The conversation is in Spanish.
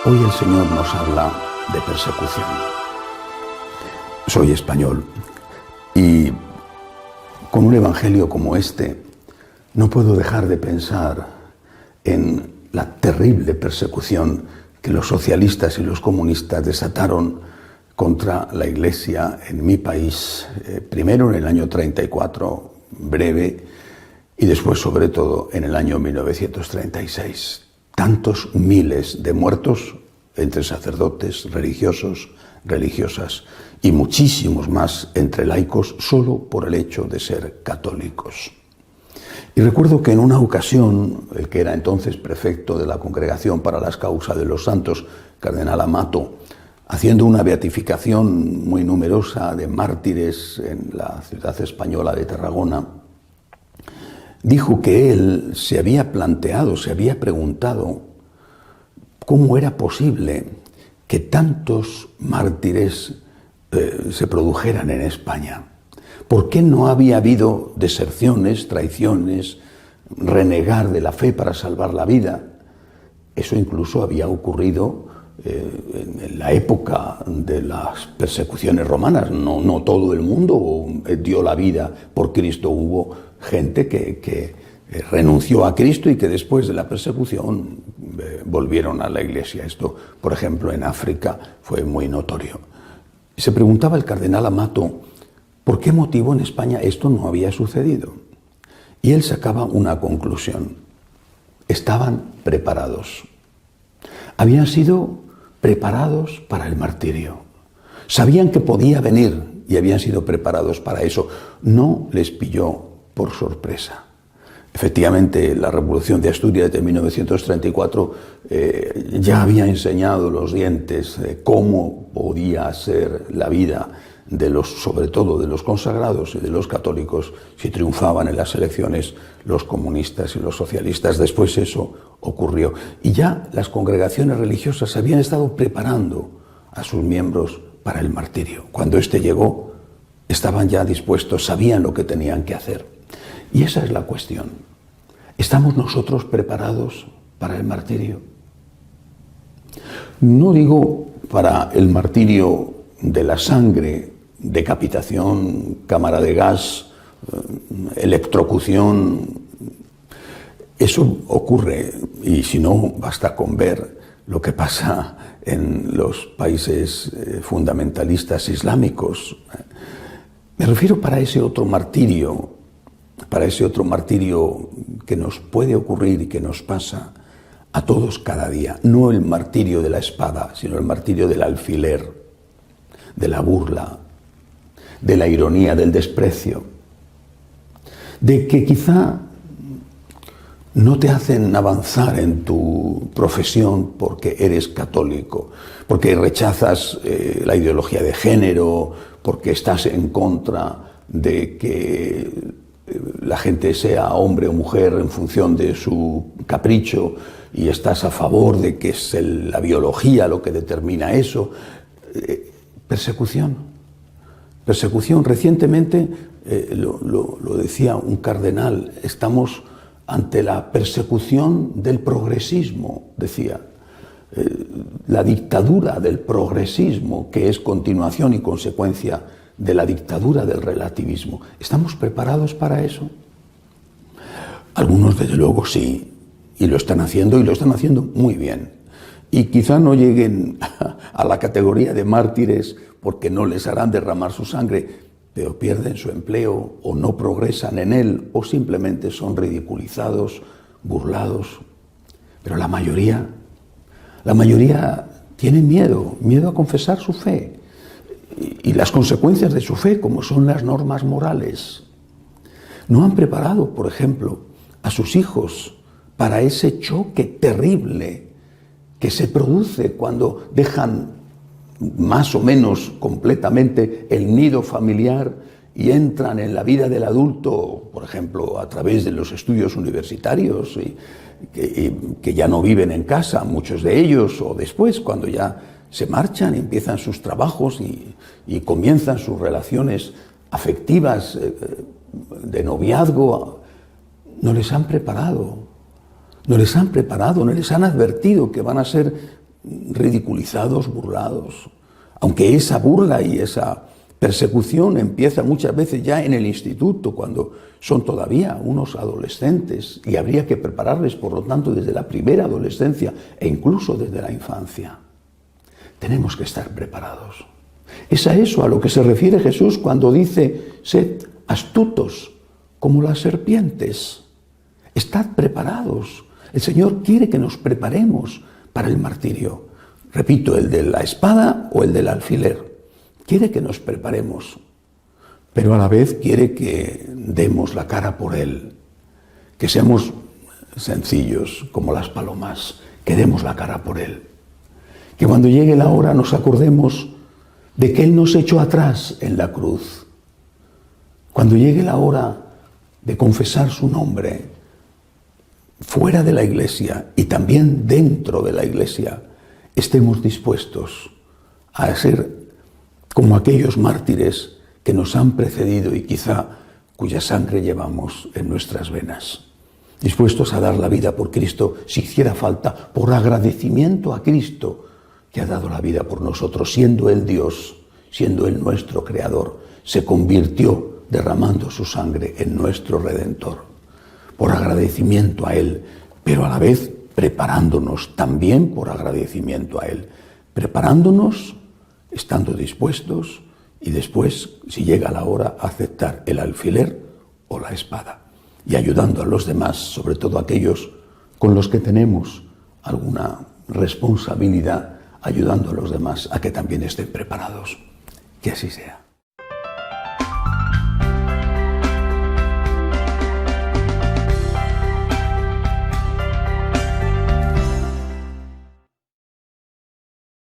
Hoy el Señor nos habla de persecución. Soy español y con un evangelio como este no puedo dejar de pensar en la terrible persecución que los socialistas y los comunistas desataron contra la Iglesia en mi país, primero en el año 34, breve, y después sobre todo en el año 1936. Tantos miles de muertos entre sacerdotes, religiosos, religiosas y muchísimos más entre laicos solo por el hecho de ser católicos. Y recuerdo que en una ocasión, el que era entonces prefecto de la Congregación para las Causas de los Santos, cardenal Amato, haciendo una beatificación muy numerosa de mártires en la ciudad española de Tarragona, dijo que él se había planteado, se había preguntado cómo era posible que tantos mártires se produjeran en España. ¿Por qué no había habido deserciones, traiciones, renegar de la fe para salvar la vida? Eso incluso había ocurrido en la época de las persecuciones romanas. No todo el mundo dio la vida por Cristo. Hubo gente que renunció a Cristo y que después de la persecución volvieron a la Iglesia. Esto, por ejemplo, en África fue muy notorio. Se preguntaba el cardenal Amato por qué motivo en España esto no había sucedido. Y él sacaba una conclusión. Estaban preparados. Habían sido preparados para el martirio. Sabían que podía venir y habían sido preparados para eso. No les pilló por sorpresa. Efectivamente, la Revolución de Asturias de 1934 ya había enseñado los dientes de cómo podía ser la vida de sobre todo de los consagrados y de los católicos si triunfaban en las elecciones los comunistas y los socialistas. Después eso ocurrió. Y ya las congregaciones religiosas habían estado preparando a sus miembros para el martirio. Cuando este llegó, estaban ya dispuestos, sabían lo que tenían que hacer. Y esa es la cuestión. ¿Estamos nosotros preparados para el martirio? No digo para el martirio de la sangre, decapitación, cámara de gas, electrocución. Eso ocurre, y si no, basta con ver lo que pasa en los países fundamentalistas islámicos. Me refiero para ese otro martirio que nos puede ocurrir y que nos pasa a todos cada día. No el martirio de la espada, sino el martirio del alfiler, de la burla, de la ironía, del desprecio, de que quizá no te hacen avanzar en tu profesión porque eres católico, porque rechazas la ideología de género, porque estás en contra de que la gente sea hombre o mujer en función de su capricho y estás a favor de que es la biología lo que determina eso. Persecución. Recientemente, lo decía un cardenal, estamos ante la persecución del progresismo, decía. La dictadura del progresismo, que es continuación y consecuencia de la dictadura del relativismo. ¿Estamos preparados para eso? Algunos, desde luego, sí, y lo están haciendo muy bien. Y quizá no lleguen a la categoría de mártires porque no les harán derramar su sangre, pero pierden su empleo o no progresan en él o simplemente son ridiculizados, burlados. Pero la mayoría tiene miedo a confesar su fe y las consecuencias de su fe, como son las normas morales. No han preparado, por ejemplo, a sus hijos para ese choque terrible que se produce cuando dejan más o menos completamente el nido familiar y entran en la vida del adulto, por ejemplo, a través de los estudios universitarios, y que ya no viven en casa, muchos de ellos, o después, cuando ya se marchan y empiezan sus trabajos y comienzan sus relaciones afectivas de noviazgo. No les han preparado, no les han advertido que van a ser ridiculizados, burlados. Aunque esa burla y esa persecución empieza muchas veces ya en el instituto, cuando son todavía unos adolescentes, y habría que prepararles, por lo tanto, desde la primera adolescencia e incluso desde la infancia. Tenemos que estar preparados. Es a eso a lo que se refiere Jesús cuando dice: sed astutos como las serpientes. Estad preparados. El Señor quiere que nos preparemos para el martirio. Repito, el de la espada o el del alfiler. Quiere que nos preparemos, pero a la vez quiere que demos la cara por Él, que seamos sencillos como las palomas, que demos la cara por Él. Que cuando llegue la hora nos acordemos de que Él nos echó atrás en la cruz. Cuando llegue la hora de confesar su nombre fuera de la iglesia y también dentro de la iglesia, estemos dispuestos a ser como aquellos mártires que nos han precedido y quizá cuya sangre llevamos en nuestras venas. Dispuestos a dar la vida por Cristo si hiciera falta, por agradecimiento a Cristo que ha dado la vida por nosotros, siendo Él Dios, siendo Él nuestro Creador, se convirtió derramando su sangre en nuestro Redentor. Por agradecimiento a Él, pero a la vez preparándonos también por agradecimiento a Él. Preparándonos, estando dispuestos y después, si llega la hora, aceptar el alfiler o la espada. Y ayudando a los demás, sobre todo aquellos con los que tenemos alguna responsabilidad, ayudando a los demás a que también estén preparados. Que así sea.